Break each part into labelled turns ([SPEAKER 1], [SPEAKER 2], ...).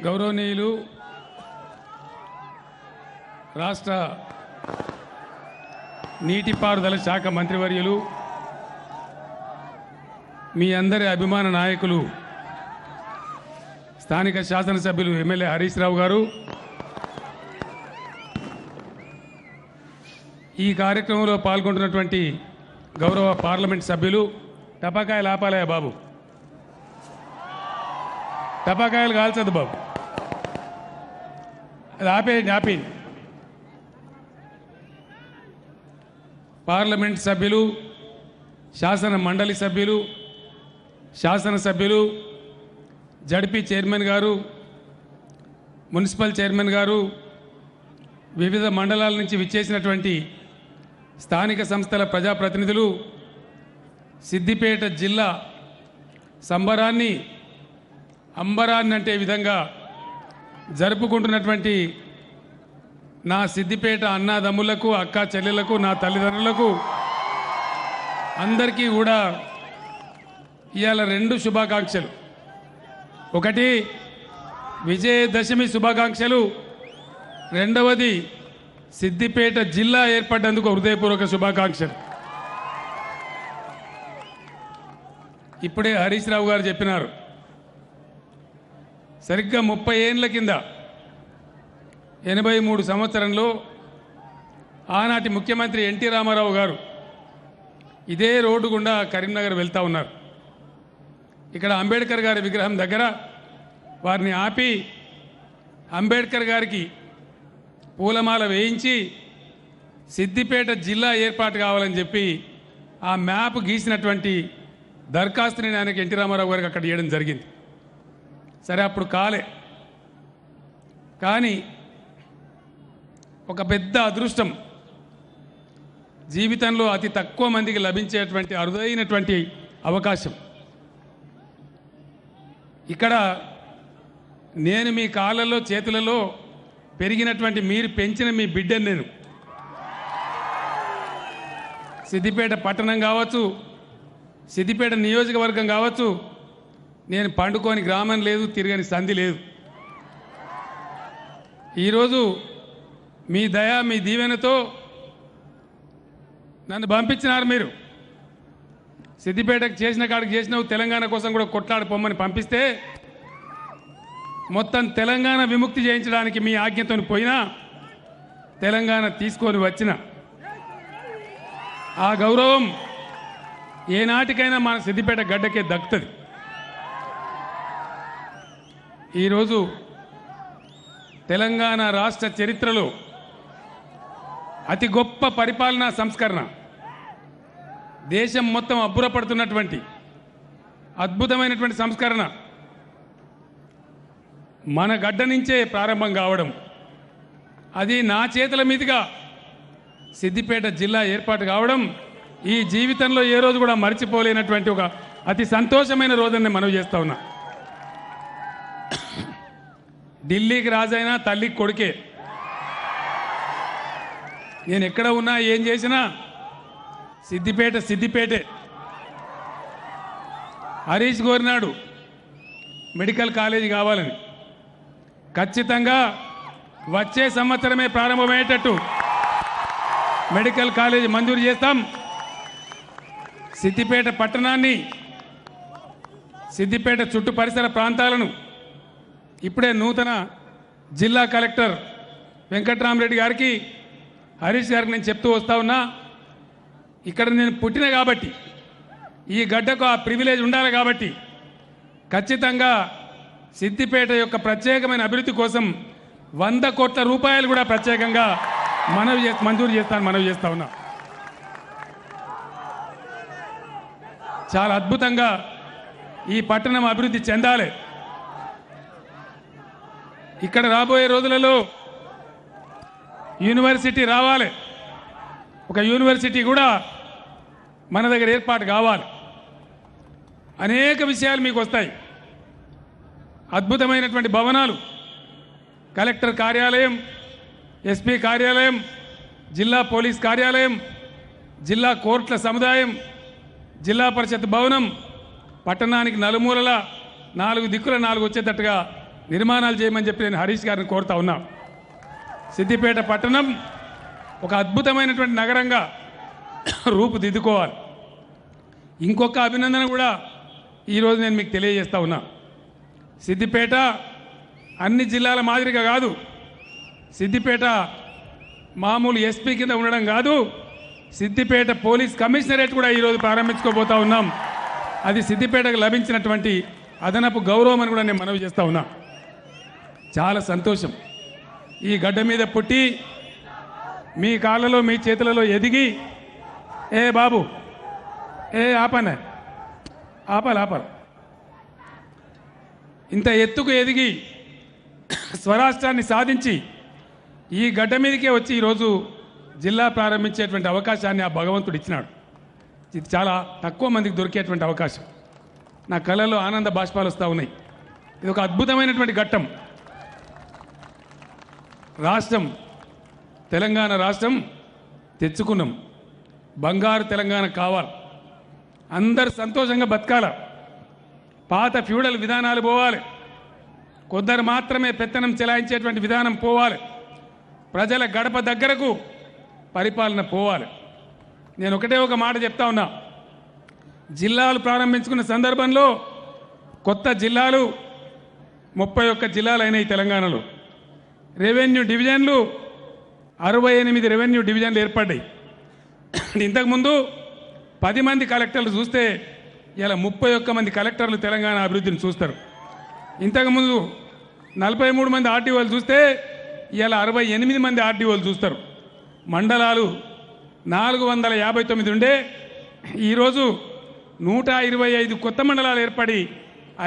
[SPEAKER 1] గౌరవనీయులు రాష్ట్ర నీటిపారుదల శాఖ మంత్రివర్యులు, మీ అందరి అభిమాన నాయకులు స్థానిక శాసనసభ్యులు ఎమ్మెల్యే హరీష్ రావు గారు, ఈ కార్యక్రమంలో పాల్గొంటున్నటువంటి గౌరవ పార్లమెంట్ సభ్యులు, టపాకాయలు ఆపాలయ్య బాబు, టపాకాయలు కాల్చదు బాబు, అది ఆపేయండి. పార్లమెంట్ సభ్యులు, శాసన మండలి సభ్యులు, శాసనసభ్యులు, జడ్పీ చైర్మన్ గారు, మున్సిపల్ చైర్మన్ గారు, వివిధ మండలాల నుంచి విచ్చేసినటువంటి స్థానిక సంస్థల ప్రజాప్రతినిధులు, సిద్దిపేట జిల్లా సంబరాన్ని అంబరాన్ని అంటే విధంగా జరుపుకుంటున్నటువంటి నా సిద్దిపేట అన్నాదమ్ములకు, అక్క చెల్లెలకు, నా తల్లిదండ్రులకు అందరికీ కూడా ఇవాళ 2 శుభాకాంక్షలు. ఒకటి విజయదశమి శుభాకాంక్షలు, రెండవది సిద్దిపేట జిల్లా ఏర్పడ్డందుకు హృదయపూర్వక శుభాకాంక్షలు. ఇప్పుడే హరీష్ రావు గారు చెప్పినారు, సరిగ్గా 30 ఏళ్ల కింద 83 సంవత్సరంలో ఆనాటి ముఖ్యమంత్రి ఎన్టీ రామారావు గారు ఇదే రోడ్డు గుండా కరీంనగర్ వెళ్తూ ఉన్నారు. ఇక్కడ అంబేద్కర్ గారి విగ్రహం దగ్గర వారిని ఆపి అంబేద్కర్ గారికి పూలమాల వేయించి సిద్దిపేట జిల్లా ఏర్పాటు కావాలని చెప్పి ఆ మ్యాప్ గీసినటువంటి దరఖాస్తుని ఆయనకి ఎన్టీ రామారావు గారికి అక్కడ ఇవ్వడం జరిగింది. సరే, అప్పుడు కాలే. కానీ ఒక పెద్ద అదృష్టం, జీవితంలో అతి తక్కువ మందికి లభించేటువంటి అరుదైనటువంటి అవకాశం. ఇక్కడ నేను మీ కాళ్ళల్లో చేతులలో పెరిగినటువంటి, మీరు పెంచిన మీ బిడ్డను నేను. సిద్దిపేట పట్టణం కావచ్చు, సిద్దిపేట నియోజకవర్గం కావచ్చు, నేను పండుకొని గ్రామం లేదు, తిరగని సంధి లేదు. ఈరోజు మీ దయ, మీ దీవెనతో నన్ను పంపించినారు. మీరు సిద్దిపేటకు చేసిన కాడికి చేసినావు, తెలంగాణ కోసం కూడా కొట్లాడి పొమ్మని పంపిస్తే మొత్తం తెలంగాణ విముక్తి చేయించడానికి మీ ఆజ్ఞతో పోయినా తెలంగాణ తీసుకొని వచ్చిన ఆ గౌరవం ఏనాటికైనా మన సిద్దిపేట గడ్డకే దక్కుతుంది. ఈరోజు తెలంగాణ రాష్ట్ర చరిత్రలో అతి గొప్ప పరిపాలనా సంస్కరణ, దేశం మొత్తం అబ్బురపడుతున్నటువంటి అద్భుతమైనటువంటి సంస్కరణ మన గడ్డ నుంచే ప్రారంభం కావడం, అది నా చేతుల మీదుగా సిద్దిపేట జిల్లా ఏర్పాటు కావడం ఈ జీవితంలో ఏ రోజు కూడా మర్చిపోలేనటువంటి ఒక అతి సంతోషమైన రోజుని మనవి చేస్తా ఉన్నా. ఢిల్లీకి రాజైనా తల్లికి కొడుకే. నేను ఎక్కడ ఉన్నా, ఏం చేసినా సిద్దిపేటే. హరీష్ కోరినాడు మెడికల్ కాలేజీ కావాలని. ఖచ్చితంగా వచ్చే సంవత్సరమే ప్రారంభమయ్యేటట్టు మెడికల్ కాలేజీ మంజూరు చేస్తాం. సిద్దిపేట పట్టణాన్ని, సిద్దిపేట చుట్టు పరిసర ప్రాంతాలను ఇప్పుడే నూతన జిల్లా కలెక్టర్ వెంకట్రామరెడ్డి గారికి, హరీష్ గారికి నేను చెప్తూ వస్తా ఉన్నా, ఇక్కడ నేను పుట్టిన కాబట్టి ఈ గడ్డకు ఆ ప్రివిలేజ్ ఉండాలి కాబట్టి ఖచ్చితంగా సిద్దిపేట యొక్క ప్రత్యేకమైన అభివృద్ధి కోసం 100 కోట్ల రూపాయలు కూడా ప్రత్యేకంగా మంజూరు మనవి చేస్తా ఉన్నా. చాలా అద్భుతంగా ఈ పట్టణం అభివృద్ధి చెందాలి. ఇక్కడ రాబోయే రోజులలో యూనివర్సిటీ రావాలి. ఒక యూనివర్సిటీ కూడా మన దగ్గర ఏర్పాటు కావాలి. అనేక విషయాలు మీకు వస్తాయి. అద్భుతమైనటువంటి భవనాలు, కలెక్టర్ కార్యాలయం, ఎస్పీ కార్యాలయం, జిల్లా పోలీస్ కార్యాలయం, జిల్లా కోర్టుల సముదాయం, జిల్లా పరిషత్ భవనం, పట్టణానికి నలుమూలల 4 దిక్కుల 4 వచ్చేటట్టుగా నిర్మాణాలు చేయమని చెప్పి నేను హరీష్ గారిని కోరుతా ఉన్నా. సిద్దిపేట పట్టణం ఒక అద్భుతమైనటువంటి నగరంగా రూపుదిద్దుకోవాలి. ఇంకొక అభినందన కూడా ఈరోజు నేను మీకు తెలియజేస్తా ఉన్నా. సిద్దిపేట అన్ని జిల్లాల మాదిరిగా కాదు, సిద్దిపేట మామూలు ఎస్పీ కింద ఉండడం కాదు, సిద్దిపేట పోలీస్ కమిషనరేట్ కూడా ఈరోజు ప్రారంభించుకోబోతా ఉన్నాం. అది సిద్దిపేటకు లభించినటువంటి అదనపు గౌరవం అని కూడా నేను మనవి చేస్తా ఉన్నా. చాలా సంతోషం. ఈ గడ్డ మీద పుట్టి మీ కాళ్ళలో మీ చేతులలో ఎదిగి ఏ బాబు ఆపాలి ఇంత ఎత్తుకు ఎదిగి స్వరాష్ట్రాన్ని సాధించి ఈ గడ్డ మీదకే వచ్చి ఈరోజు జిల్లా ప్రారంభించేటువంటి అవకాశాన్ని ఆ భగవంతుడు ఇచ్చినాడు. ఇది చాలా తక్కువ మందికి దొరికేటువంటి అవకాశం. నా కళ్ళలో ఆనంద బాష్పాలు వస్తూ ఉన్నాయి. ఇది ఒక అద్భుతమైనటువంటి ఘట్టం. రాష్ట్రం తెలంగాణ రాష్ట్రం తెచ్చుకున్నాం. బంగారు తెలంగాణ కావాలి. అందరు సంతోషంగా బతకాల. పాత ఫ్యూడల్ విధానాలు పోవాలి. కొందరు మాత్రమే పెత్తనం చెలాయించేటువంటి విధానం పోవాలి. ప్రజల గడప దగ్గరకు పరిపాలన పోవాలి. నేను ఒకటే ఒక మాట చెప్తా ఉన్నా. జిల్లాలు ప్రారంభించుకున్న సందర్భంలో కొత్త జిల్లాలు 31 జిల్లాలు అయినాయి తెలంగాణలో. రెవెన్యూ డివిజన్లు 68 రెవెన్యూ డివిజన్లు ఏర్పడ్డాయి. ఇంతకుముందు 10 మంది కలెక్టర్లు చూస్తే ఇలా 31 మంది కలెక్టర్లు తెలంగాణ అభివృద్ధిని చూస్తారు. ఇంతకుముందు 43 మంది ఆర్టీఓలు చూస్తే ఇలా 68 మంది ఆర్టీఓలు చూస్తారు. మండలాలు 459 ఉండే ఈరోజు 125 కొత్త మండలాలు ఏర్పడి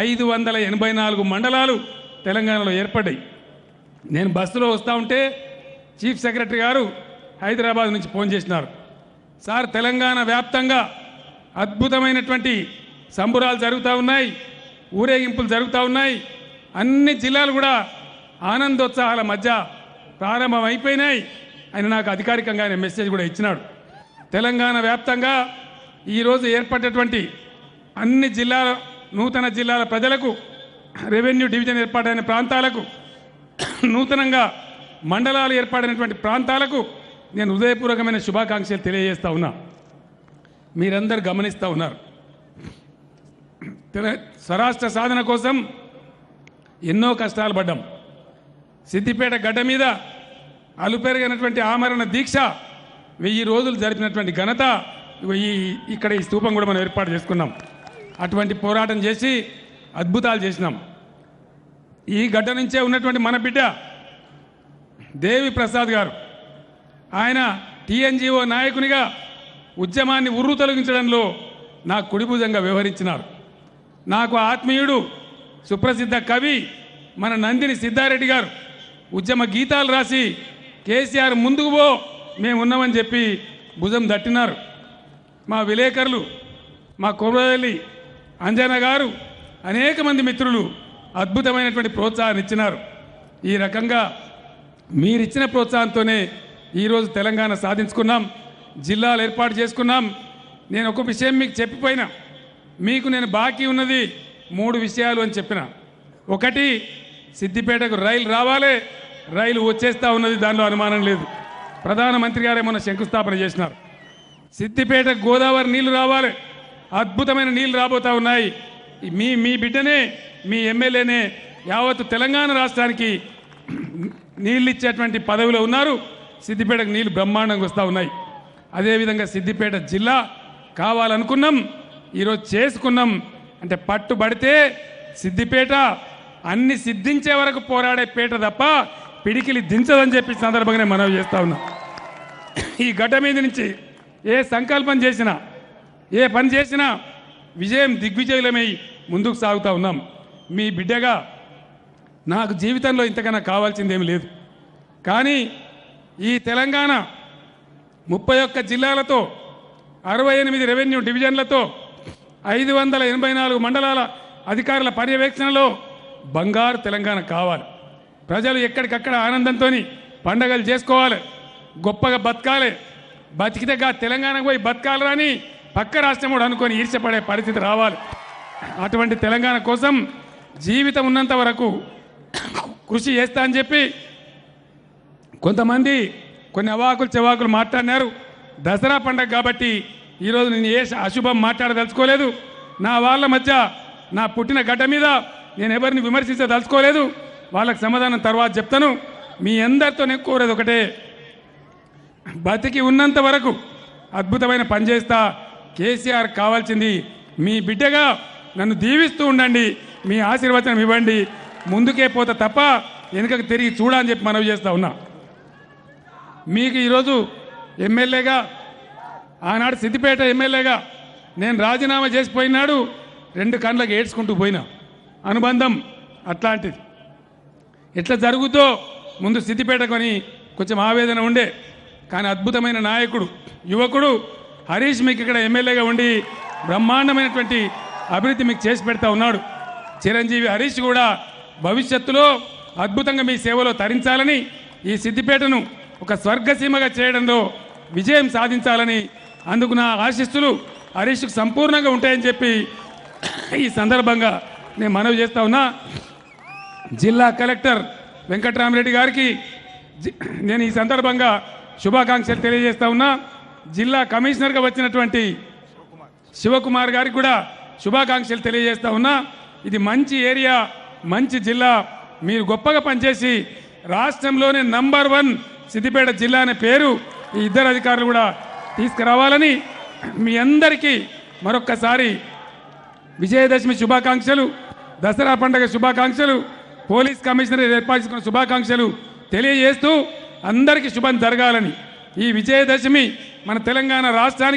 [SPEAKER 1] 584 మండలాలు తెలంగాణలో ఏర్పడ్డాయి. నేను బస్సులో వస్తూ ఉంటే చీఫ్ సెక్రటరీ గారు హైదరాబాద్ నుంచి ఫోన్ చేసినారు. సార్, తెలంగాణ వ్యాప్తంగా అద్భుతమైనటువంటి సంబురాలు జరుగుతూ ఉన్నాయి, ఊరేగింపులు జరుగుతూ ఉన్నాయి. అన్ని జిల్లాలు కూడా ఆనందోత్సాహాల మధ్య ప్రారంభం అయిపోయినాయి అని నాకు అధికారికంగా ఆయన మెసేజ్ కూడా ఇచ్చినాడు. తెలంగాణ వ్యాప్తంగా ఈరోజు ఏర్పడినటువంటి అన్ని జిల్లాల నూతన జిల్లాల ప్రజలకు, రెవెన్యూ డివిజన్ ఏర్పాటైన ప్రాంతాలకు, నూతనంగా మండలాలు ఏర్పడినటువంటి ప్రాంతాలకు నేను హృదయపూర్వకమైన శుభాకాంక్షలు తెలియజేస్తా ఉన్నా. మీరందరూ గమనిస్తూ ఉన్నారు. స్వరాష్ట్ర సాధన కోసం ఎన్నో కష్టాలు పడ్డాం. సిద్దిపేట గడ్డ మీద అలుపెరగనటువంటి ఆమరణ దీక్ష 1000 రోజులు జరిపినటువంటి ఘనత ఇక్కడ ఈ స్తూపం కూడా మనం ఏర్పాటు చేసుకున్నాం. అటువంటి పోరాటం చేసి అద్భుతాలు చేసినాం. ఈ గడ్డ నుంచే ఉన్నటువంటి మన బిడ్డ దేవి ప్రసాద్ గారు, ఆయన టీఎన్జిఓ నాయకునిగా ఉద్యమాన్ని ఉర్రు తొలగించడంలో నాకు కుడిభుజంగా వ్యవహరించినారు. నాకు ఆత్మీయుడు సుప్రసిద్ధ కవి మన నందిని సిద్ధారెడ్డి గారు ఉద్యమ గీతాలు రాసి కేసీఆర్ ముందుకు పో మేము ఉన్నామని చెప్పి భుజం దట్టినారు. మా విలేకరులు, మా కొమరవెల్లి అంజన గారు, అనేక మంది మిత్రులు అద్భుతమైనటువంటి ప్రోత్సాహాన్ని ఇచ్చినారు. ఈ రకంగా మీరిచ్చిన ప్రోత్సాహంతోనే ఈరోజు తెలంగాణ సాధించుకున్నాం, జిల్లాలు ఏర్పాటు చేసుకున్నాం. నేను ఒక విషయం మీకు చెప్పిపోయినా, మీకు నేను బాకీ ఉన్నది 3 విషయాలు అని చెప్పిన. ఒకటి, సిద్దిపేటకు రైలు రావాలి. రైలు వచ్చేస్తూ ఉన్నది, దానిలో అనుమానం లేదు. ప్రధానమంత్రి గారు ఏమన్నా శంకుస్థాపన చేసినారు. సిద్దిపేట గోదావరి నీళ్లు రావాలి. అద్భుతమైన నీళ్లు రాబోతూ ఉన్నాయి. మీ బిడ్డనే, మీ ఎమ్మెల్యేనే యావత్తు తెలంగాణ రాష్ట్రానికి నీళ్ళు ఇచ్చేటువంటి పదవిలో ఉన్నారు. సిద్దిపేటకు నీళ్లు బ్రహ్మాండంగా వస్తూ ఉన్నాయి. అదేవిధంగా సిద్దిపేట జిల్లా కావాలనుకున్నాం, ఈరోజు చేసుకున్నాం. అంటే పట్టుబడితే సిద్దిపేట అన్ని సిద్ధించే వరకు పోరాడే పేట తప్ప పిడికిలి దించదని చెప్పి సందర్భంగానే మనవి చేస్తా ఉన్నాం. ఈ గడ్డ మీద నుంచి ఏ సంకల్పం చేసినా, ఏ పని చేసినా విజయం దిగ్విజయమై ముందుకు సాగుతూ ఉన్నాం. మీ బిడ్డగా నాకు జీవితంలో ఇంతకన్నా కావాల్సిందేమీ లేదు. కానీ ఈ తెలంగాణ 31 జిల్లాలతో, 68 రెవెన్యూ డివిజన్లతో, 584 మండలాల అధికారుల పర్యవేక్షణలో బంగారు తెలంగాణ కావాలి. ప్రజలు ఎక్కడికక్కడ ఆనందంతో పండగలు చేసుకోవాలి, గొప్పగా బతకాలి. బతికితే తెలంగాణకు పోయి బతకాలని పక్క రాష్ట్రం కూడా అనుకొని ఈర్ష్యపడే పరిస్థితి రావాలి. అటువంటి తెలంగాణ కోసం జీవితం ఉన్నంత వరకు కృషి చేస్తా అని చెప్పి కొంతమంది కొన్ని అవాకులు చెవాకులు మాట్లాడినారు. దసరా పండగ కాబట్టి ఈరోజు నేను ఏ అశుభం మాట్లాడదలుచుకోలేదు. నా వాళ్ళ మధ్య నా పుట్టిన గడ్డ మీద నేను ఎవరిని విమర్శించదలుచుకోలేదు. వాళ్ళకి సమాధానం తర్వాత చెప్తాను. మీ అందరితో నేను కోరేది ఒకటే, బతికి ఉన్నంత వరకు అద్భుతమైన పని చేస్తా. కేసీఆర్ కావాల్సింది మీ బిడ్డగా నన్ను దీవిస్తూ ఉండండి, మీ ఆశీర్వచనం ఇవ్వండి. ముందుకే పోతా తప్ప వెనుకకు తిరిగి చూడని చెప్పి మనవి చేస్తూ ఉన్నా. మీకు ఈరోజు ఎమ్మెల్యేగా, ఆనాడు సిద్దిపేట ఎమ్మెల్యేగా నేను రాజీనామా చేసిపోయినాడు 2 కళ్ళకి ఏడ్చుకుంటూ పోయినా. అనుబంధం అట్లాంటిది. ఎట్లా జరుగుతో ముందు సిద్దిపేట కొని కొంచెం ఆవేదన ఉండే, కానీ అద్భుతమైన నాయకుడు, యువకుడు హరీష్ మీకు ఇక్కడ ఎమ్మెల్యేగా ఉండి బ్రహ్మాండమైనటువంటి అభివృద్ధి మీకు చేసి పెడతా ఉన్నాడు. చిరంజీవి హరీష్ కూడా భవిష్యత్తులో అద్భుతంగా మీ సేవలో తరించాలని, ఈ సిద్దిపేటను ఒక స్వర్గసీమగా చేయడంలో విజయం సాధించాలని, అందుకు నా ఆశీస్సులు హరీష్కు సంపూర్ణంగా ఉంటాయని చెప్పి ఈ సందర్భంగా నేను మనవి చేస్తా ఉన్నా. జిల్లా కలెక్టర్ వెంకట్రామరెడ్డి గారికి నేను ఈ సందర్భంగా శుభాకాంక్షలు తెలియజేస్తా ఉన్నా. జిల్లా కమిషనర్గా వచ్చినటువంటి శివకుమార్ గారికి కూడా శుభాకాంక్షలు తెలియజేస్తా ఉన్నా. ఇది మంచి ఏరియా, మంచి జిల్లా. మీరు గొప్పగా పనిచేసి రాష్ట్రంలోనే నంబర్ 1 సిద్దిపేట జిల్లా అనే పేరు ఈ ఇద్దరు అధికారులు కూడా తీసుకురావాలని మీ అందరికీ మరొక్కసారి విజయదశమి శుభాకాంక్షలు, దసరా పండుగ శుభాకాంక్షలు, పోలీస్ కమిషనర్ ఏర్పాటు చేసుకున్న శుభాకాంక్షలు తెలియజేస్తూ అందరికీ శుభం జరగాలని, ఈ విజయదశమి మన తెలంగాణ రాష్ట్రానికి